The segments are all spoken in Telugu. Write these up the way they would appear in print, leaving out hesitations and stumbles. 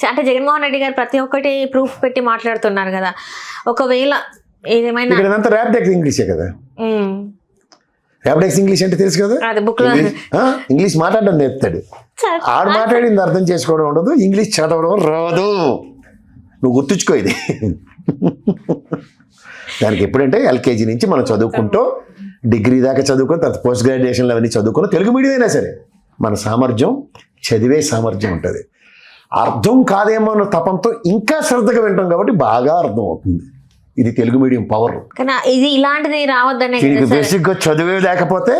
అంటే జగన్మోహన్ రెడ్డి గారు ప్రతి ఒక్కటి ప్రూఫ్ పెట్టి మాట్లాడుతున్నారు కదా, ఒకవేళ ఏదేమైనా ఇక్కడంతా ర్యాపిడెక్స్ ఇంగ్లీషే కదా. ర్యాపిడెక్స్ ఇంగ్లీష్ అంటే తెలుసు కదా, అది బుక్ లో ఇంగ్లీష్ మాట్లాడడం నేర్పుతాడు. ఆడు మాట్లాడింది అర్థం చేసుకోవడం ఉండదు, ఇంగ్లీష్ చదవడం రాదు. నువ్వు గుర్తుంచుకో ఇది. దానికి ఎప్పుడంటే ఎల్కేజీ నుంచి మనం చదువుకుంటూ డిగ్రీ దాకా చదువుకొని తర్వాత పోస్ట్ గ్రాడ్యుయేషన్లు అవన్నీ చదువుకుని తెలుగు మీడియం అయినా సరే మన సామర్థ్యం చదివే సామర్థ్యం ఉంటుంది. అర్థం కాదేమో అన్న తపంతో ఇంకా శ్రద్ధగా వింటాం కాబట్టి బాగా అర్థం అవుతుంది. ఇది తెలుగు మీడియం పవర్. కానీ ఇది ఇలాంటిది రావద్దనే బేసిక్గా చదివే లేకపోతే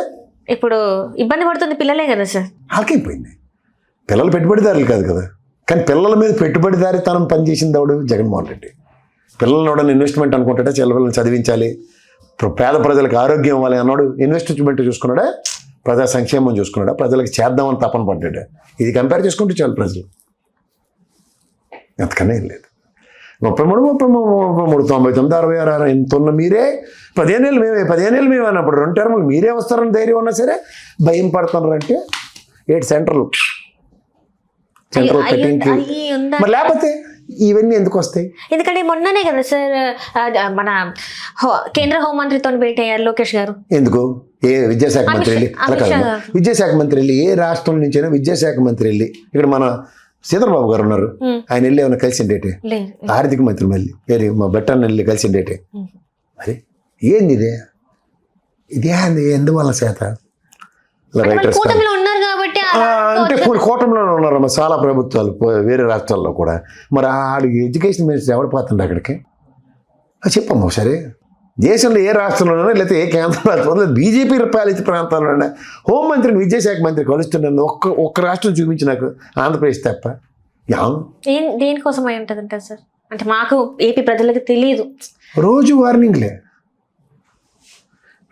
ఇప్పుడు ఇబ్బంది పడుతుంది పిల్లలే కదా సార్. ఆకైపోయింది. పిల్లలు పెట్టుబడిదారులు కాదు కదా, కానీ పిల్లల మీద పెట్టుబడిదారితనం పనిచేసింది ఎవడు? జగన్మోహన్ రెడ్డి. పిల్లల్ని ఎవడన్నా ఇన్వెస్ట్మెంట్ అనుకుంటాడా? పిల్లల్ని చదివించాలి, పేద ప్రజలకు ఆరోగ్యం ఇవ్వాలి అన్నాడు. ఇన్వెస్ట్మెంట్ చూసుకున్నాడా? ప్రజా సంక్షేమం చూసుకున్నాడా? ప్రజలకు చేద్దామని తపన పడ్డాడు. ఇది కంపేర్ చేసుకుంటే చాలు ప్రజలు, అంతకన్నా ఏం లేదు. 33, 99, 66 ఎంత ఉన్న మీరే 15 ఏళ్ళు మేమే అన్నప్పుడు 2 టర్ములు మీరే వస్తారని ధైర్యం ఉన్నా సరే భయం పడుతున్నారంటే సెంట్రల్ పెట్టించి మరి లేకపోతే ఇవన్నీ ఎందుకు వస్తాయి? ఎందుకంటే మొన్ననే కదా సార్ మన కేంద్ర హోంమంత్రితో భేటీ అయ్యారు లోకేష్ గారు. ఎందుకు? ఏ విద్యాశాఖ మంత్రి వెళ్ళి విద్యాశాఖ మంత్రి వెళ్ళి ఏ రాష్ట్రం నుంచైనా విద్యాశాఖ మంత్రి వెళ్ళి ఇక్కడ మన సీతారాబాబు గారు ఉన్నారు, ఆయన వెళ్ళి ఏమైనా కలిసిండేటే? ఆర్థిక మంత్రి మళ్ళీ వేరే మా బెట్టాన్ని వెళ్ళి కలిసిండేటే? అరే ఏంది ఇదే ఎందువల్ల చేత రైటర్స్ అంటే కూటమిలో ఉన్నారు చాలా ప్రభుత్వాలు వేరే రాష్ట్రాల్లో కూడా. మరి ఆడికి ఎడ్యుకేషన్ మినిస్టర్ ఎవరు పోతుండే అక్కడికి? చెప్పమ్మా సరే. దేశంలో ఏ రాష్ట్రంలోనైనా లేకపోతే ఏ కేంద్ర రాష్ట్రంలో బీజేపీ పాలిత ప్రాంతాల్లోనే హోంమంత్రిని విద్యాశాఖ మంత్రి కలుస్తున్నాను ఒక్క రాష్ట్రం చూపించి నాకు ఆంధ్రప్రదేశ్ తప్ప. దేనికోసం అయి ఉంటుంది సార్? అంటే మాకు ఏపీ ప్రజలకు తెలియదు. రోజు వార్నింగ్లే.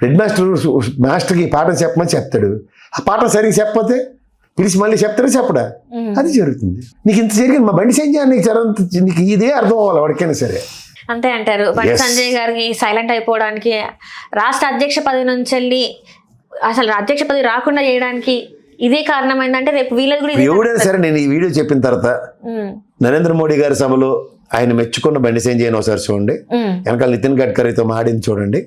హెడ్ మాస్టర్కి పాఠం చెప్పమని చెప్తాడు, ఆ పాఠం సరిగ్గా చెప్పకపోతే పిలిచి మళ్ళీ చెప్తారా చెప్పడా? అది జరుగుతుంది. నీకు ఇంత జరిగింది మా బండి సంజయ్ నీకు ఇదే అర్థం అవ్వాలి ఎవరికైనా సరే. అంతే అంటారు. బండి సంజయ్ గారికి సైలెంట్ అయిపోవడానికి, రాష్ట్ర అధ్యక్ష పదవి నుంచి వెళ్ళి అసలు అధ్యక్ష పదవి రాకుండా చేయడానికి ఇదే కారణమైందంటే రేపు వీళ్ళది కూడా ఎవడైనా సరే. నేను ఈ వీడియో చెప్పిన తర్వాత నరేంద్ర మోడీ గారి సభలో ఆయన మెచ్చుకున్న బండి సంజయ్ ఒకసారి చూడండి, వెనకాల నితిన్ గడ్కరీతో మాడింది చూడండి,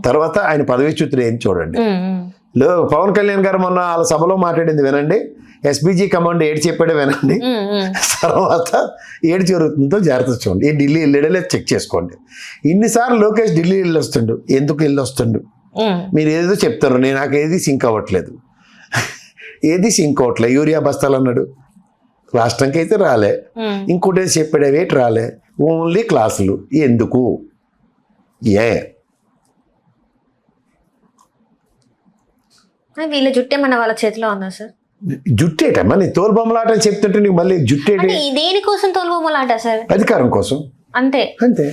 తర్వాత ఆయన పదవీచ్యుతుడు ఏంది చూడండి. పవన్ కళ్యాణ్ గారు మొన్న వాళ్ళ సభలో మాట్లాడింది వినండి, ఎస్బీజీ కమాండ్ ఏడు చెప్పాడే వినండి, తర్వాత ఏడు జరుగుతుందో జాగ్రత్త చూడండి. ఢిల్లీ వెళ్ళాడో చెక్ చేసుకోండి. ఇన్నిసార్లు లోకేష్ ఢిల్లీ వెళ్ళి వస్తుండు, ఎందుకు వెళ్ళి వస్తుండు? మీరు ఏదో చెప్తారు, నేను నాకు ఏది సింక్ అవ్వట్లేదు, ఏది సింక్ అవ్వట్లేదు. యూరియా బస్తాలు అన్నాడు, రాష్ట్రంకి అయితే రాలే. ఇంకోటి చెప్పాడు, వేటి రాలే, ఓన్లీ క్లాసులు. ఎందుకు? వీళ్ళ జుట్టే మన వాళ్ళ చేతిలో ఉందా సార్? జుట్టేటమ్మా, నీ తోలుబొమ్మలాట అని చెప్తుంటే నీకు మళ్ళీ జుట్టేటి? దేనికోసం తోలుబొమ్మలాట సార్? అధికారం కోసం. అంతే అంతే.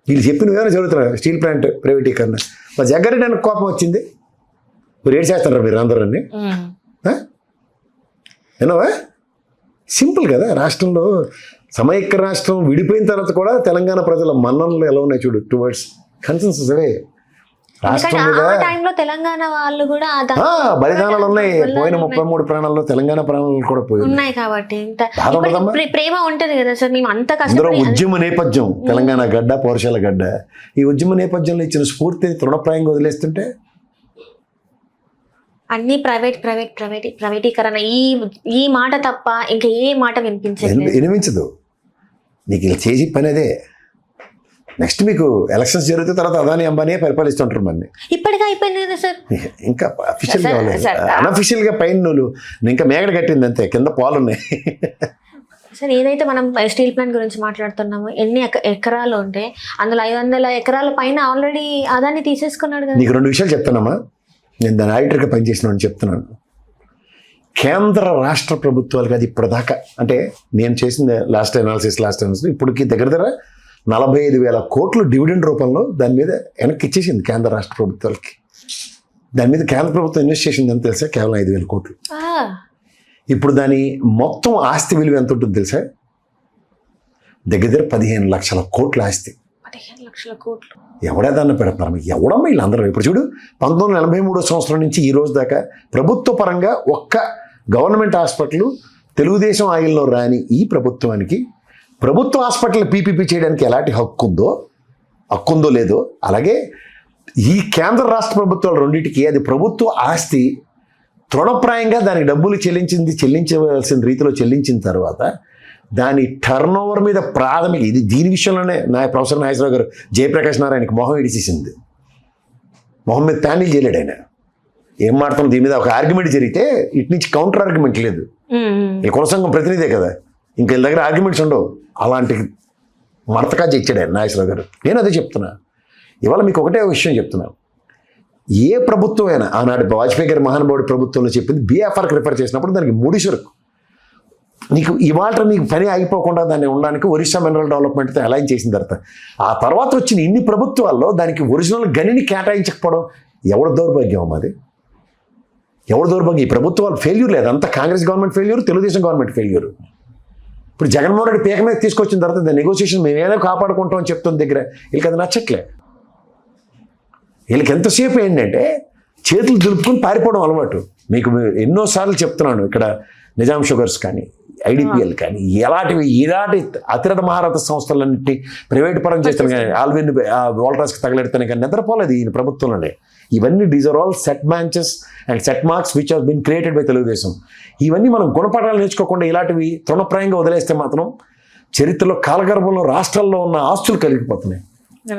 వీళ్ళు చెప్పిన విధానం చదువుతున్నారు. స్టీల్ ప్లాంట్ ప్రైవేటీకరణ, మా జగ్గారెడ్డి అని కోపం వచ్చింది, మీరు ఏడు చేస్తారా మీరు అందరూ? ఏనవా సింపుల్ కదా. రాష్ట్రంలో సమైక్య రాష్ట్రం విడిపోయిన తర్వాత కూడా తెలంగాణ ప్రజల మన్ననలు ఎలా ఉన్నాయి చూడు, టువర్డ్స్ కన్సెన్సస్ అవే. తెలంగాణ వాళ్ళు కూడా బలిదానాలు ఉన్నాయి. పోయిన 33 ప్రాణాల్లో తెలంగాణ ప్రాణాలు కూడా పోయి ఉన్నాయి కాబట్టి ప్రేమ ఉంటది కదా సార్. మేము అంత ఉద్యమ నేపథ్యం, తెలంగాణ గడ్డ, పౌరుషాల గడ్డ. ఈ ఉద్యమ నేపథ్యంలో ఇచ్చిన స్ఫూర్తిని తృణప్రాయంగా వదిలేస్తుంటే అన్ని ప్రైవేటీకరణ ఈ మాట తప్ప ఇంకా ఏ మాట వినిపించదు. నీకు ఇలా చేసి పని అదే. నెక్స్ట్ మీకు ఎలక్షన్స్ జరిగితే తర్వాత అదాని అంబానీ పరిపాలిస్తుంటారు. మళ్ళీ ఇప్పటికే అయిపోయింది కదా సార్. ఇంకా అఫీషియల్ గా అన్అఫీషియల్ గా పైన నువ్వు ఇంకా మేగడ కట్టింది అంతే, కింద పాలు ఉన్నాయి. సార్ ఏదైతే మనం స్టీల్ ప్లాంట్ గురించి మాట్లాడుతున్నామో, ఎన్ని ఎకరాలు ఉంటే అందులో 500 ఎకరాల పైన ఆల్రెడీ అదాన్ని తీసేసుకున్నాడు కదా. నీకు 2 విషయాలు చెప్తానమ్మా, నేను దాని ఆడిటర్గా పనిచేసిన చెప్తున్నాను. కేంద్ర రాష్ట్ర ప్రభుత్వాలకి అది ఇప్పటిదాకా, అంటే నేను చేసిన లాస్ట్ అనాలిసిస్ ఇప్పటికి దగ్గర 45,000 కోట్లు డివిడెండ్ రూపంలో దాని మీద వెనక్కి ఇచ్చేసింది కేంద్ర రాష్ట్ర ప్రభుత్వాలకి. దాని మీద కేంద్ర ప్రభుత్వం ఇన్వెస్ట్ చేసింది అని తెలుసా? కేవలం 5,000 కోట్లు. ఇప్పుడు దాని మొత్తం ఆస్తి విలువ ఎంత ఉంటుంది తెలుసా? దగ్గర 15 లక్షల కోట్ల ఆస్తి. 15 లక్షల కోట్లు ఎవడేదాన్ని పెడుతున్నారు? ఎవడమ్మా వీళ్ళందరూ? ఇప్పుడు చూడు, 1983 సంవత్సరం నుంచి ఈ రోజు దాకా ప్రభుత్వ పరంగా ఒక్క గవర్నమెంట్ హాస్పిటల్ తెలుగుదేశం ఆయిల్లో రాని ఈ ప్రభుత్వానికి ప్రభుత్వ హాస్పిటల్ పీపీపీ చేయడానికి ఎలాంటి హక్కుందో లేదో, అలాగే ఈ కేంద్ర రాష్ట్ర ప్రభుత్వాలు రెండింటికి అది ప్రభుత్వ ఆస్తి తృణప్రాయంగా దానికి డబ్బులు చెల్లించవలసిన రీతిలో చెల్లించిన తర్వాత దాని టర్న్ ఓవర్ మీద ప్రాథమిక దీని విషయంలోనే ప్రొఫెసర్ నాగేశ్వరరావు గారు జయప్రకాష్ నారాయణకి మొహం ఇడిచేసింది. మొహం మీద ప్యానెల్ చేయలేడు ఆయన. ఏం మాట్లాడుతున్నా దీని మీద ఒక ఆర్గ్యుమెంట్ జరిగితే ఇటు నుంచి కౌంటర్ ఆర్గ్యుమెంట్ లేదు. ఈ కుల సంఘం ప్రతినిధే కదా, ఇంకా వీళ్ళ దగ్గర ఆర్గ్యుమెంట్స్ ఉండవు. అలాంటి మడతకాజు ఇచ్చాడు ఆయన నాగేశ్వరరావు గారు. నేను అదే చెప్తున్నా. ఇవాళ మీకు ఒకటే విషయం చెప్తున్నా. ఏ ప్రభుత్వం అయినా ఆనాడు వాజ్పేయి గారి మహానుభావుడి ప్రభుత్వంలో చెప్పింది బీఎఫ్ఆర్కి రిఫర్ చేసినప్పుడు దానికి ముడిసరుకు నీకు ఇవాళ నీకు పని అయిపోకుండా దాన్ని ఉండడానికి ఒరిస్సా మినరల్ డెవలప్మెంట్తో అలైన్ చేసిన తర్వాత వచ్చిన ఇన్ని ప్రభుత్వాల్లో దానికి ఒరిజినల్ గనిని కేటాయించకపోవడం ఎవరి దౌర్భాగ్యం అన్నది? ఎవరి దౌర్భాగ్యం? ఈ ప్రభుత్వాలు ఫెయిల్యూర్ లేదు, అంతా Congress government failure, Telugu Desam government failure. ఇప్పుడు జగన్మోహన్ రెడ్డి పీక మీద తీసుకొచ్చిన తర్వాత దాని నెగోసియేషన్ మేము ఏదో కాపాడుకుంటాం అని చెప్తున్న దగ్గర వీళ్ళకి అది నచ్చట్లే. వీళ్ళకి ఎంతసేపు ఏంటంటే చేతులు దులుపుకొని పారిపోవడం అలవాటు. మీకు ఎన్నోసార్లు చెప్తున్నాను, ఇక్కడ నిజాం షుగర్స్ కానీ ఐడిపిఎల్ కానీ ఇలాంటి అతిరథ మహారథ సంస్థలన్నింటి ప్రైవేట్ పరం చేస్తాను కానీ ఆల్విన్ వోల్టాస్కి తగలెడతాను కానీ నిద్రపోలేదు ఈయన ప్రభుత్వంలోనే. ఇవన్నీ these are all set branches and set marks which have been created by Telugu Desam. ఇవన్నీ మనం గుణపాఠాలు నేర్చుకోకుండా ఇలాంటివి తృణప్రాయంగా వదిలేస్తే మాత్రం చరిత్రలో కాలగర్భంలో రాష్ట్రాల్లో ఉన్న ఆస్తులు కలిగిపోతున్నాయి.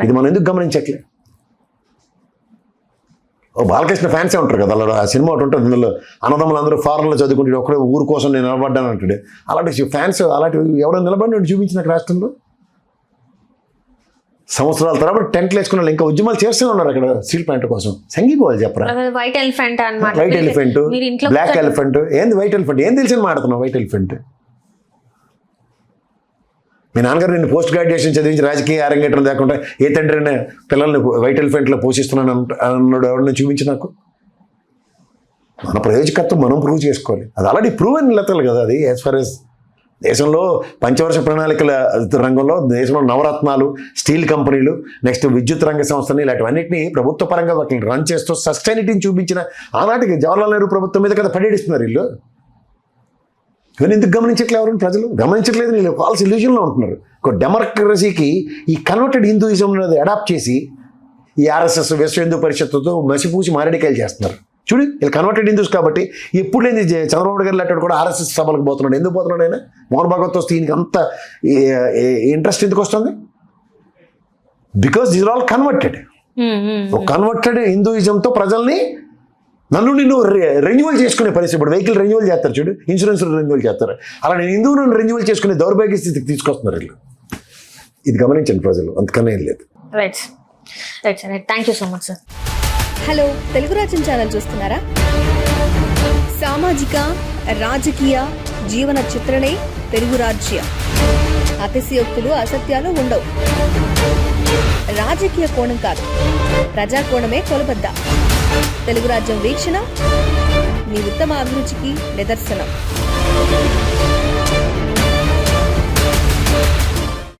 ఇది మనం ఎందుకు గమనించట్లే? బాలకృష్ణ ఫ్యాన్సే ఉంటారు కదా, అలా ఆ సినిమా ఒకటి ఉంటుంది, అందులో అన్నదమ్ములు అందరూ ఫారెన్లో చదువుకుంటే ఒకడే ఊరు కోసం నేను నిలబడ్డాను అంటాడు. అలాంటి ఫ్యాన్స్ అలాంటివి ఎవరైనా నిలబడి చూపించిన రాష్ట్రంలో సంవత్సరాల తర్వాత టెంట్లు వేసుకున్న వాళ్ళు ఇంకా ఉద్యమాలు చేస్తూనే ఉన్నారు అక్కడ స్టీల్ ప్లాంట్ కోసం. సంఘీభావాలు చెప్పరా? వైట్ ఎలిఫెంట్ అన్నమాట. White elephant, black elephant. ఏంది వైట్ ఎలిఫెంట్? ఏం తెలిసి మాట్లాడుతున్నావు వైట్ ఎలిఫెంట్? మీ నాన్నగారు నేను పోస్ట్ గ్రాడ్యుయేషన్ చదివించి రాజకీయ అరంగేట్రం లేకుండా ఏ తండ్రి పిల్లల్ని వైట్ ఎలిఫెంట్లో పోషిస్తున్నాను అన్నాడు ఎవరిని చూపించి నాకు? మన ప్రయోజకత్వం మనం ప్రూవ్ చేసుకోవాలి. అది ఆల్రెడీ ప్రూవ్ అని లెక్కలు కదా అది. యాజ్ ఫార్ ఎస్ దేశంలో పంచవర్ష ప్రణాళికల రంగంలో దేశంలో నవరత్నాలు, స్టీల్ కంపెనీలు, నెక్స్ట్ విద్యుత్ రంగ సంస్థని ఇలాంటివన్నింటినీ ప్రభుత్వ పరంగా వాటిని రన్ చేస్తూ సస్టైనిటీని చూపించిన ఆనాటికి జవహర్లాల్ నెహ్రూ ప్రభుత్వం మీద కదా పడేడిస్తున్నారు వీళ్ళు. ఇవన్నీ ఎందుకు గమనించట్లేదు? ఎవరైనా ప్రజలు గమనించట్లేదు. వీళ్ళు ఫాల్స్ ఇల్యూజన్లో ఉంటున్నారు. ఒక డెమోక్రసీకి ఈ కన్వర్టెడ్ హిందూయిజం అనేది అడాప్ట్ చేసి ఈ ఆర్ఎస్ఎస్ విశ్వ హిందూ పరిషత్తుతో మసిపూసి మారేడికాయలు చేస్తున్నారు. చూడు, వీళ్ళు కన్వర్టెడ్ హిందూస్ కాబట్టి ఎప్పుడు లేని చంద్రబాబు గారు లాంటి కూడా ఆర్ఎస్ఎస్ సభలకు పోతున్నాడు. ఎందుకు పోతున్నాడు ఆయన? మోహన్ భాగవత్ వస్తే ఈయనకి అంత ఇంట్రెస్ట్ ఎందుకు వస్తుంది? Because these are all converted. ఒక కన్వర్టెడ్ హిందూయిజంతో ప్రజల్ని నిన్ను రెన్యువల్ చేసుకునే పరిస్థితి. ఇప్పుడు వెహికల్ రెన్యువల్ చేస్తారు చూడు, ఇన్సూరెన్స్ రెన్యువల్ చేస్తారు. అలా నేను హిందువులను రెన్యువల్ చేసుకునే దౌర్భాగ్య స్థితికి తీసుకొస్తున్నారు వీళ్ళు. ఇది గమనించండి ప్రజలు, అంతకన్నా ఏం లేదు. Right right sir, thank you so much sir. Hello, Telugu రాజ్యం ఛానల్ చూస్తున్నారా? సామాజిక రాజకీయ జీవన చిత్రణే తెలుగు రాజ్యం. అతిశయోక్తులు అసత్యాలు ఉండవు. రాజకీయ కోణం కాదు, ప్రజా కోణమే కొలబద్ద. తెలుగు రాజ్యం వీక్షణ మీ ఉత్తమ అభిరుచికి నిదర్శనం.